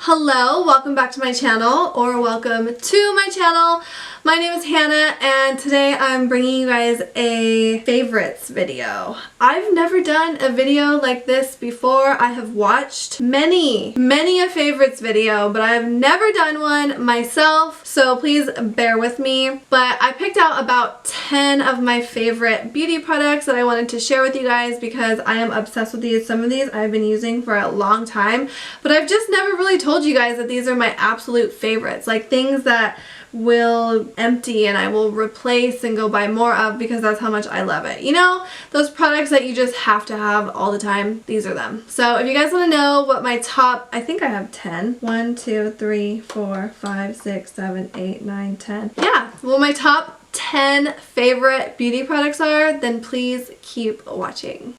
Hello, welcome back to my channel, or welcome to my channel. My name is Hannah, and today I'm bringing you guys a favorites video. I've never done a video like this before. I have watched many a favorites video, but I've never done one myself, so please bear with me. But I picked out about 10 of my favorite beauty products that I wanted to share with you guys because I am obsessed with these. Some of these I've been using for a long time, but I've just never really told you guys that these are my absolute favorites, like things that will empty and I will replace and go buy more of because that's how much I love it. You know, those products that you just have to have all the time, these are them. So if you guys want to know what my top, I think I have 10. 1, 2, 3, 4, 5, 6, 7, 8, 9, 10. Yeah, well, my top 10 favorite beauty products are, then please keep watching.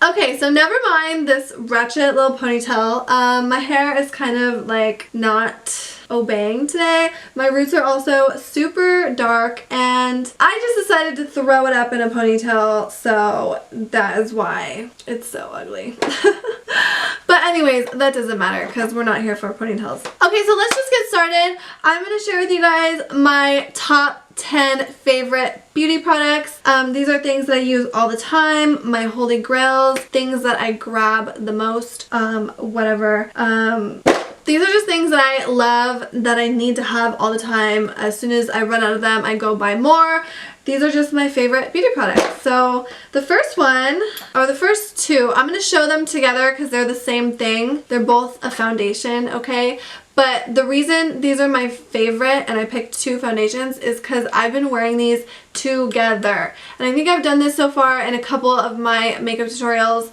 Okay, so never mind this ratchet little ponytail. My hair is kind of like not obeying today. My roots are also super dark and I just decided to throw it up in a ponytail, so that is why it's so ugly. But anyways, that doesn't matter because we're not here for ponytails. Okay, so let's just get started. I'm going to share with you guys my top 10 favorite beauty products. These are things that I use all the time, my holy grails, things that I grab the most, whatever. These are just things that I love, that I need to have all the time. As soon as I run out of them, I go buy more. These are just my favorite beauty products. So the first one, or the first two, I'm going to show them together because they're the same thing. They're both a foundation, okay? But the reason these are my favorite and I picked two foundations is because I've been wearing these together. And I think I've done this so far in a couple of my makeup tutorials,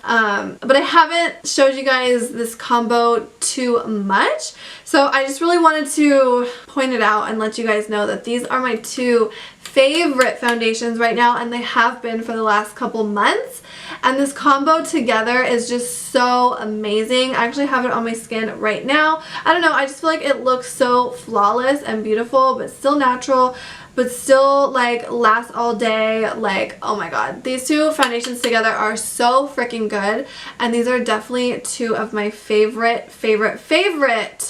but I haven't showed you guys this combo too much. So I just really wanted to point it out and let you guys know that these are my two favorite foundations right now, and they have been for the last couple months. And this combo together is just so amazing. I actually have it on my skin right now. I don't know, I just feel like it looks so flawless and beautiful, but still natural, but still like lasts all day. Like, oh my god, these two foundations together are so freaking good, and these are definitely two of my favorite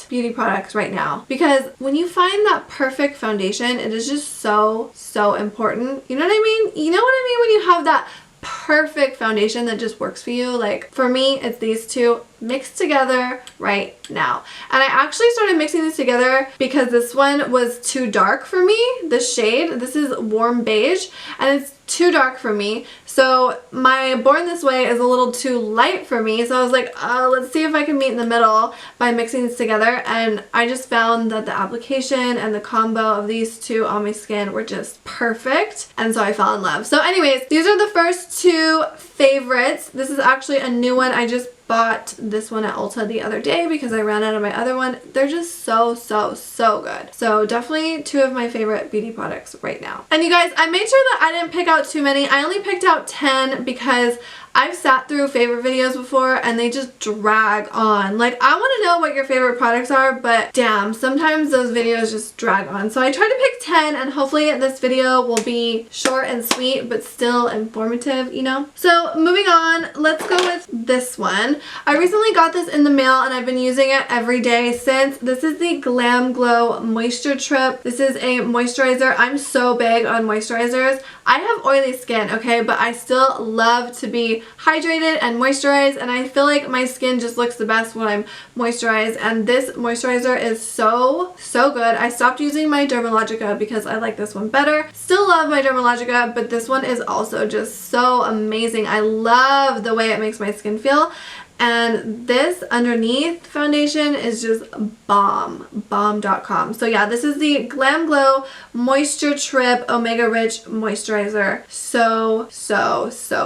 beauty products right now, because when you find that perfect foundation, it is just so important. You know what I mean? You know what I mean when you have that perfect foundation that just works for you? Like, for me, it's these two mixed together right now. And I actually started mixing these together because this one was too dark for me. This shade, this is warm beige, and it's too dark for me. So my Born This Way is a little too light for me. So I was like, let's see if I can meet in the middle by mixing this together. And I just found that the application and the combo of these two on my skin were just perfect. And so I fell in love. So anyways, these are the first two favorites. This is actually a new one. I just bought this one at Ulta the other day because I ran out of my other one. They're just so good. So definitely two of my favorite beauty products right now. And you guys, I made sure that I didn't pick out too many. I only picked out 10 because I've sat through favorite videos before and they just drag on. Like, I want to know what your favorite products are, but damn, sometimes those videos just drag on. So I tried to pick 10, and hopefully this video will be short and sweet, but still informative, you know? So moving on, let's go with this one. I recently got this in the mail and I've been using it every day since. This is the Glam Glow Moisture Trip. This is a moisturizer. I'm so big on moisturizers. I have oily skin, okay, but I still love to be hydrated and moisturized, and I feel like my skin just looks the best when I'm moisturized, and this moisturizer is so good. I stopped using my Dermalogica because I like this one better. Still love my Dermalogica, but this one is also just so amazing. I love the way it makes my skin feel. And this underneath foundation is just bomb.com. So yeah, this is the Glam Glow Moisture Trip Omega Rich Moisturizer. So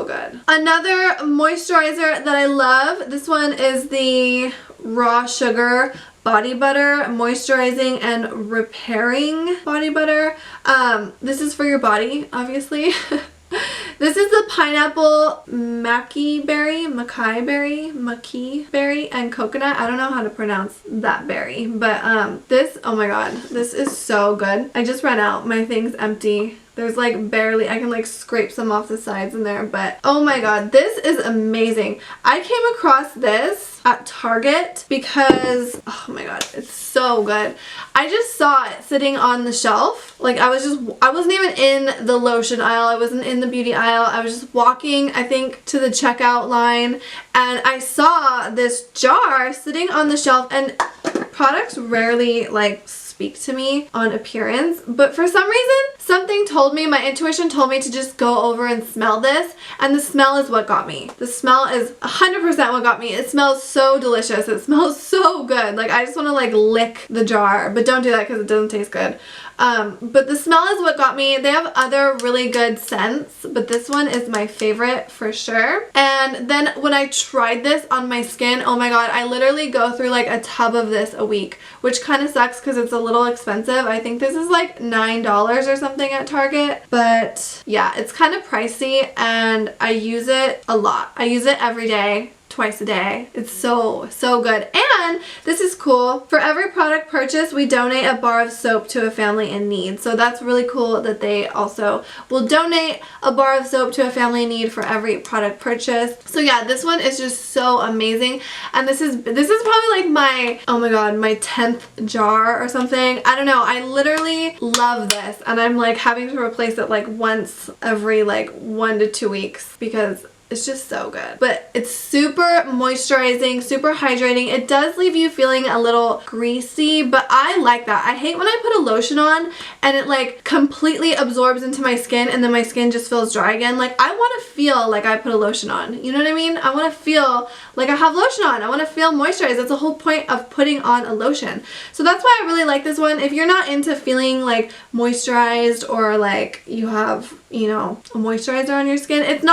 good. Another moisturizer that I love, this one is the Raw Sugar Body Butter Moisturizing and Repairing Body Butter. This is for your body, obviously. This is the pineapple maki berry, and coconut. I don't know how to pronounce that berry, but this, oh my god, this is so good. I just ran out. My thing's empty. There's like barely, I can like scrape some off the sides in there, but oh my god, this is amazing. I came across this at Target because, oh my god, it's so good. I just saw it sitting on the shelf. Like I wasn't even in the lotion aisle. I wasn't in the beauty aisle. I was just walking, I think, to the checkout line, and I saw this jar sitting on the shelf, and products rarely like speak to me on appearance, but for some reason something told me, my intuition told me to just go over and smell this, and the smell is what got me. The smell is 100% what got me. It smells so delicious. It smells so good. Like I just want to like lick the jar, but don't do that because it doesn't taste good. But the smell is what got me. They have other really good scents, but this one is my favorite for sure. And then when I tried this on my skin, oh my god, I literally go through like a tub of this a week, which kind of sucks because it's a little expensive. I think this is like $9 or something at Target, but yeah, it's kind of pricey, and I use it a lot. I use it every day. Twice a day. It's so good. And this is cool. For every product purchase, we donate a bar of soap to a family in need. So that's really cool that they also will donate a bar of soap to a family in need for every product purchase. So yeah, this one is just so amazing. And this is probably like my, oh my god, my 10th jar or something. I don't know. I literally love this, and I'm like having to replace it like once every like 1 to 2 weeks because it's just so good. But it's super moisturizing, super hydrating. It does leave you feeling a little greasy, but I like that. I hate when I put a lotion on and it like completely absorbs into my skin and then my skin just feels dry again. Like I want to feel like I put a lotion on. You know what I mean? I want to feel like I have lotion on. I want to feel moisturized. That's the whole point of putting on a lotion. So that's why I really like this one. If you're not into feeling like moisturized or like you have, you know, a moisturizer on your skin, it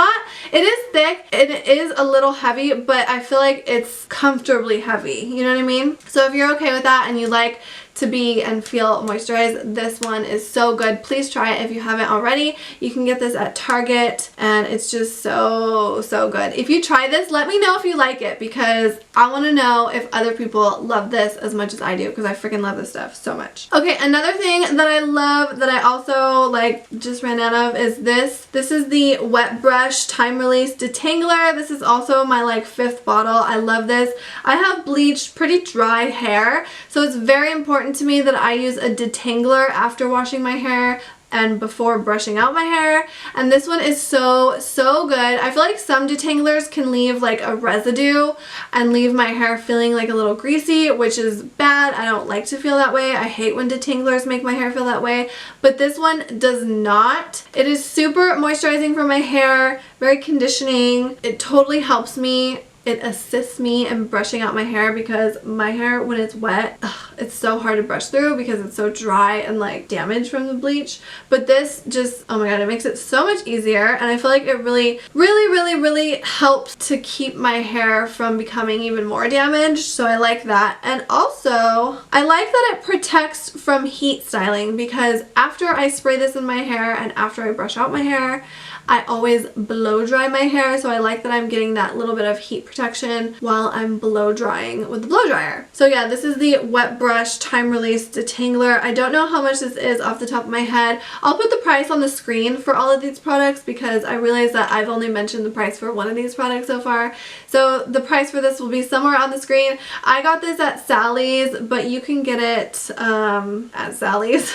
is thick and it is a little heavy, but I feel like it's comfortably heavy. You know what I mean? So if you're okay with that and you like to be and feel moisturized, this one is so good. Please try it if you haven't already. You can get this at Target, and it's just so good. If you try this, let me know if you like it, because I want to know if other people love this as much as I do, because I freaking love this stuff so much. Okay, another thing that I love that I also like just ran out of is this. This is the Wet Brush Time Release Detangler. This is also my like 5th bottle. I love this. I have bleached, pretty dry hair, so it's very important to me that I use a detangler after washing my hair and before brushing out my hair, and this one is so good. I feel like some detanglers can leave like a residue and leave my hair feeling like a little greasy, which is bad. I don't like to feel that way. I hate when detanglers make my hair feel that way, but this one does not. It is super moisturizing for my hair, very conditioning. It totally helps me. It assists me in brushing out my hair, because my hair, when it's wet, it's so hard to brush through because it's so dry and like damaged from the bleach. But this just, oh my god, it makes it so much easier, and I feel like it really helps to keep my hair from becoming even more damaged, so I like that. And also, I like that it protects from heat styling, because after I spray this in my hair and after I brush out my hair, I always blow dry my hair, so I like that I'm getting that little bit of heat protection while I'm blow drying with the blow dryer. So yeah, this is the Wet Brush Time Release Detangler. I don't know how much this is off the top of my head. I'll put the price on the screen for all of these products, because I realize that I've only mentioned the price for one of these products so far. So the price for this will be somewhere on the screen. I got this at Sally's, but you can get it at Sally's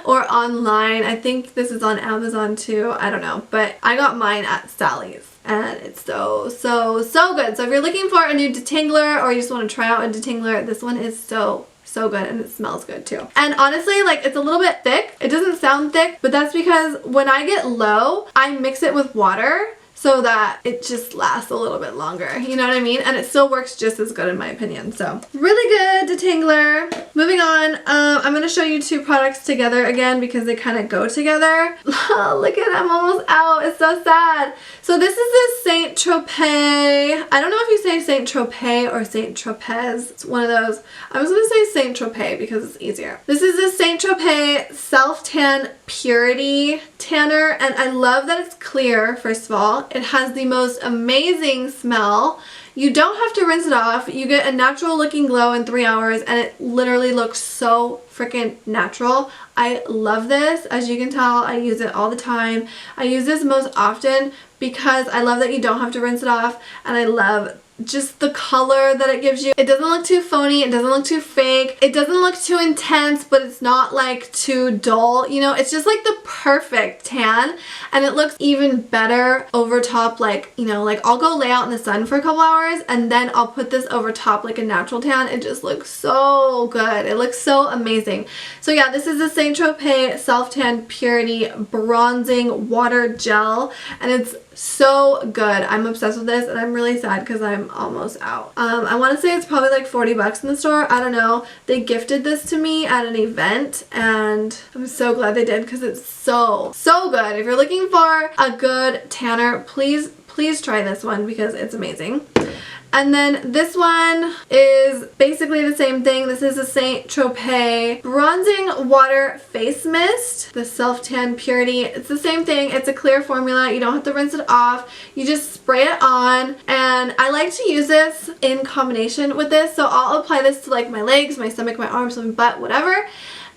or online. I think this is on Amazon too. I don't know. But I got mine at Sally's, and it's so good. So if you're looking for a new detangler, or you just want to try out a detangler, this one is so good, and it smells good too. And honestly, like, it's a little bit thick. It doesn't sound thick, but that's because when I get low, I mix it with water so that it just lasts a little bit longer. You know what I mean? And it still works just as good in my opinion. So really good detangler. Moving on, I'm going to show you 2 products together again because they kind of go together. Look at it, I'm almost out. It's so sad. So this is the Saint Tropez. I don't know if you say Saint Tropez or Saint Tropez. It's one of those. I was going to say Saint Tropez because it's easier. This is the Saint Tropez Self Tan Purity Tanner, and I love that it's clear, first of all. It has the most amazing smell. You don't have to rinse it off. You get a natural looking glow in 3 hours and it literally looks so freaking natural. I love this. As you can tell, I use it all the time. I use this most often because I love that you don't have to rinse it off, and I love just the color that it gives you. It doesn't look too phony, it doesn't look too fake, it doesn't look too intense, but it's not like too dull. You know, it's just like the perfect tan, and it looks even better over top. Like, you know, like I'll go lay out in the sun for a couple hours and then I'll put this over top like a natural tan. It just looks so good. It looks so amazing. So yeah, this is the Saint Tropez Self Tan Purity Bronzing Water Gel, and it's so good. I'm obsessed with this, and I'm really sad because I'm almost out. I want to say it's probably like 40 bucks in the store. I don't know. They gifted this to me at an event, and I'm so glad they did because it's so good. If you're looking for a good tanner, please try this one because it's amazing. And then this one is basically the same thing. This is a Saint Tropez Bronzing Water Face Mist, the Self Tan Purity. It's the same thing. It's a clear formula. You don't have to rinse it off. You just spray it on. And I like to use this in combination with this. So I'll apply this to like my legs, my stomach, my arms, my butt, whatever.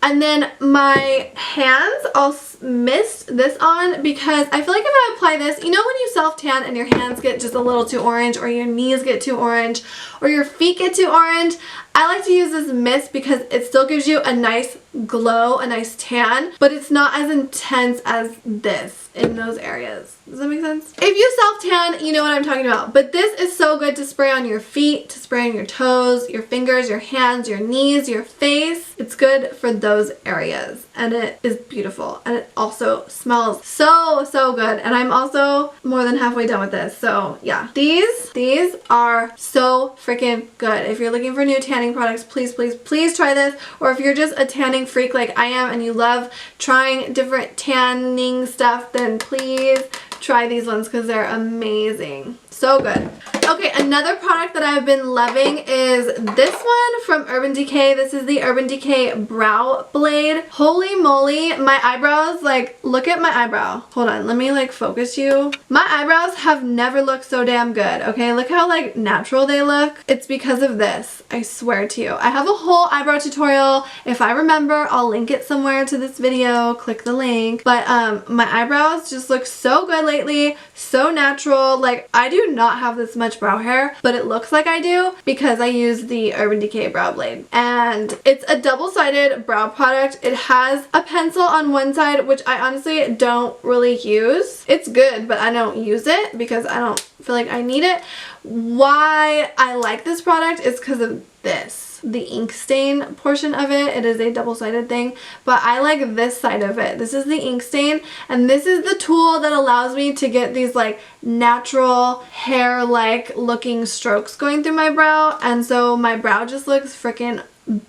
And then my hands, I'll mist this on because I feel like if I apply this, you know when you self-tan and your hands get just a little too orange, or your knees get too orange, or your feet get too orange? I like to use this mist because it still gives you a nice glow, a nice tan, but it's not as intense as this in those areas. Does that make sense? If you self-tan, you know what I'm talking about. But this is so good to spray on your feet, to spray on your toes, your fingers, your hands, your knees, your face. It's good for those areas, and it is beautiful, and it also smells so good. And I'm also more than halfway done with this. So yeah, these are so freaking good. If you're looking for new tanning products, please try this. Or if you're just a tanning freak like I am and you love trying different tanning stuff, then please try these ones because they're amazing. So good. Okay, another product that I've been loving is this one from Urban Decay. This is the Urban Decay Brow Blade. Holy moly, my eyebrows, like, look at my eyebrow. Hold on, let me like focus you. My eyebrows have never looked so damn good, okay? Look how like natural they look. It's because of this, I swear to you. I have a whole eyebrow tutorial. If I remember, I'll link it somewhere to this video. Click the link. But my eyebrows just look so good lately, so natural. Like, I do not have this much brow hair, but it looks like I do because I use the Urban Decay Brow Blade. And it's a double-sided brow product. It has a pencil on one side, which I honestly don't really use. It's good, but I don't use it because I don't feel like I need it. Why I like this product is because of this. The ink stain portion of it. It is a double-sided thing, but I like this side of it. This is the ink stain, and this is the tool that allows me to get these like natural hair-like looking strokes going through my brow, and so my brow just looks freaking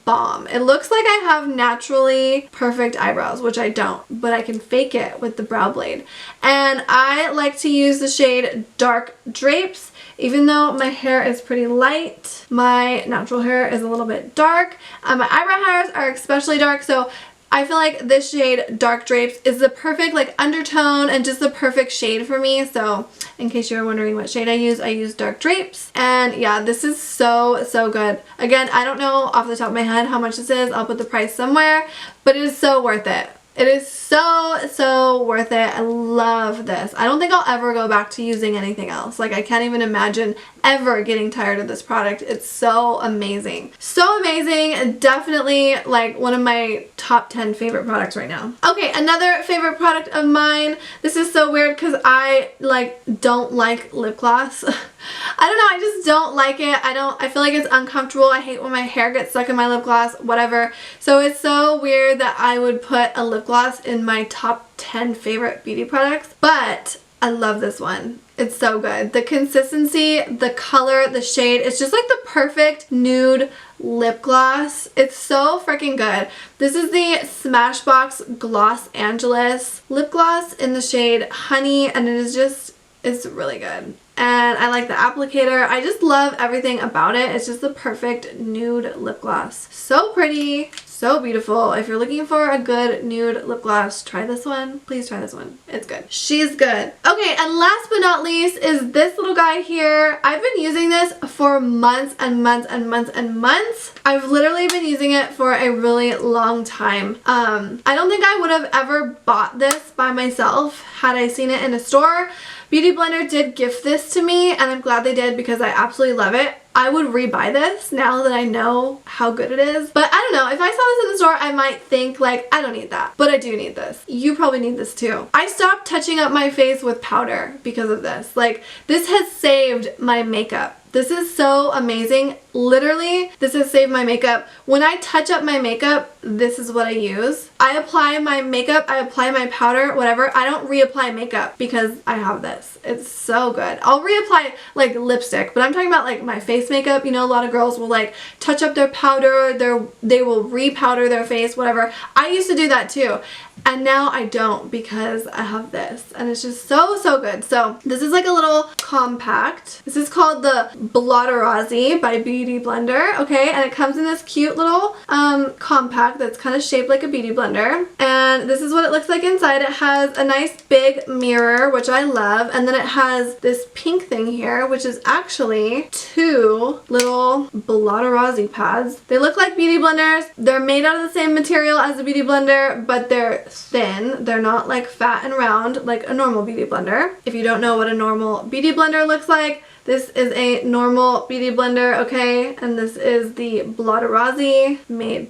bomb. It looks like I have naturally perfect eyebrows, which I don't, but I can fake it with the brow blade. And I like to use the shade Dark Drapes. Even though my hair is pretty light, my natural hair is a little bit dark. My eyebrow hairs are especially dark, so I feel like this shade Dark Drapes is the perfect like undertone and just the perfect shade for me. So in case you're wondering what shade I use Dark Drapes. And yeah, this is so good. Again, I don't know off the top of my head how much this is. I'll put the price somewhere, but it is so worth it. It is so worth it. I love this. I don't think I'll ever go back to using anything else. Like, I can't even imagine ever getting tired of this product. It's so amazing. So amazing. Definitely like one of my top 10 favorite products right now. Okay, another favorite product of mine. This is so weird because I like don't like lip gloss. I don't know, I just don't like it. I feel like it's uncomfortable. I hate when my hair gets stuck in my lip gloss, whatever. So it's so weird that I would put a lip gloss in my top 10 favorite beauty products, but I love this one. It's so good. The consistency, the color, the shade, it's just like the perfect nude lip gloss. It's so freaking good. This is the Smashbox Gloss Angeles lip gloss in the shade Honey, and it is just, it's really good. and I like the applicator. I just love everything about it. It's just the perfect nude lip gloss. So pretty, so beautiful. If you're looking for a good nude lip gloss, try this one. Please try this one. It's good. She's good. Okay, and last but not least is this little guy here. I've been using this for months and months and months and months. I've literally been using it for a really long time. I don't think I would have ever bought this by myself had I seen it in a store. Beauty Blender did gift this to me, and I'm glad they did because I absolutely love it. I would rebuy this now that I know how good it is. But I don't know, if I saw this in the store, I might think like, I don't need that. But I do need this. You probably need this too. I stopped touching up my face with powder because of this. Like, this has saved my makeup. This is so amazing. Literally, this has saved my makeup. When I touch up my makeup, this is what I use. I apply my makeup, I apply my powder, whatever. I don't reapply makeup because I have this. It's so good. I'll reapply like lipstick, but I'm talking about like my face makeup. You know, a lot of girls will like touch up their powder, they will re-powder their face, whatever. I used to do that too. And now I don't because I have this, and it's just so, so good. So this is like a little compact. This is called the Blotterazzi by Beauty Blender, okay? And it comes in this cute little compact that's kind of shaped like a beauty blender. And this is what it looks like inside. It has a nice big mirror, which I love. And then it has this pink thing here, which is actually 2 little Blotterazzi pads. They look like beauty blenders. They're made out of the same material as a beauty blender, but they're thin. They're not like fat and round like a normal beauty blender. If you don't know what a normal beauty blender looks like, this is a normal beauty blender, okay? And this is the Blotterazzi.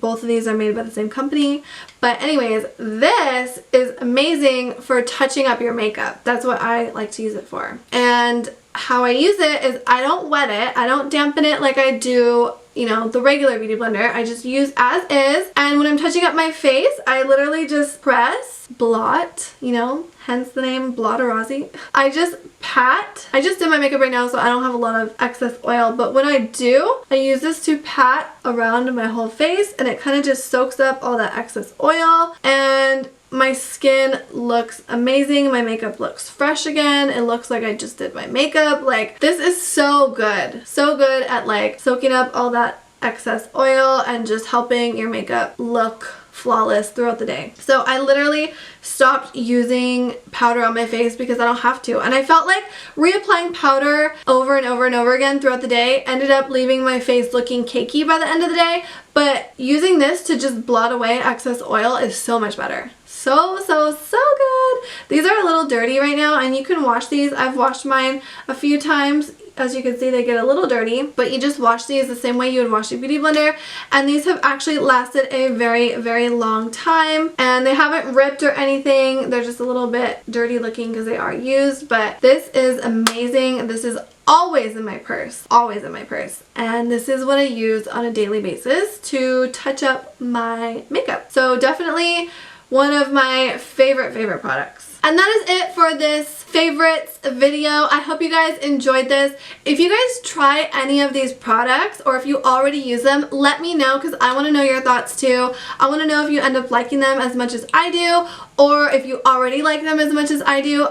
Both of these are made by the same company. But anyways, this is amazing for touching up your makeup. That's what I like to use it for. And how I use it is I don't wet it. I don't dampen it like I do, you know, the regular beauty blender. I just use as is. And when I'm touching up my face, I literally just press, blot, you know, hence the name Blotterazzi. I just pat. I just did my makeup right now, so I don't have a lot of excess oil, but when I do, I use this to pat around my whole face, and it kind of just soaks up all that excess oil, and my skin looks amazing. My makeup looks fresh again. It looks like I just did my makeup. Like, this is so good. So good at like soaking up all that excess oil and just helping your makeup look flawless throughout the day. So I literally stopped using powder on my face because I don't have to. And I felt like reapplying powder over and over and over again throughout the day ended up leaving my face looking cakey by the end of the day. But using this to just blot away excess oil is so much better. So, so, so good. These are a little dirty right now, and you can wash these. I've washed mine a few times. As you can see, they get a little dirty, but you just wash these the same way you would wash a beauty blender, and these have actually lasted a very, very long time, and they haven't ripped or anything. They're just a little bit dirty looking because they are used, but this is amazing. This is always in my purse, always in my purse, and this is what I use on a daily basis to touch up my makeup. So definitely one of my favorite products. And that is it for this favorites video. I hope you guys enjoyed this. If you guys try any of these products, or if you already use them, let me know because I want to know your thoughts too. I want to know if you end up liking them as much as I do, or if you already like them as much as I do.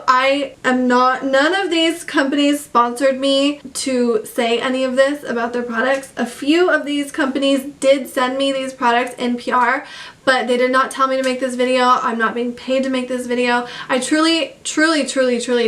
None of these companies sponsored me to say any of this about their products. A few of these companies did send me these products in PR, but they did not tell me to make this video. I'm not being paid to make this video. I truly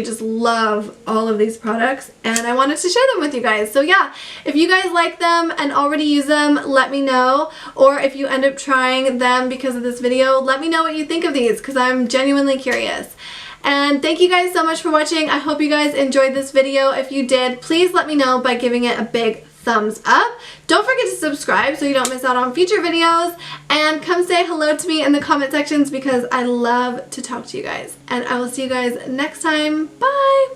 just love all of these products, and I wanted to share them with you guys. So yeah, if you guys like them and already use them, let me know. Or if you end up trying them because of this video, let me know what you think of these because I'm genuinely curious. And thank you guys so much for watching. I hope you guys enjoyed this video. If you did, please let me know by giving it a big thumbs up. Don't forget to subscribe so you don't miss out on future videos, and come say hello to me in the comment sections because I love to talk to you guys. And I will see you guys next time. Bye!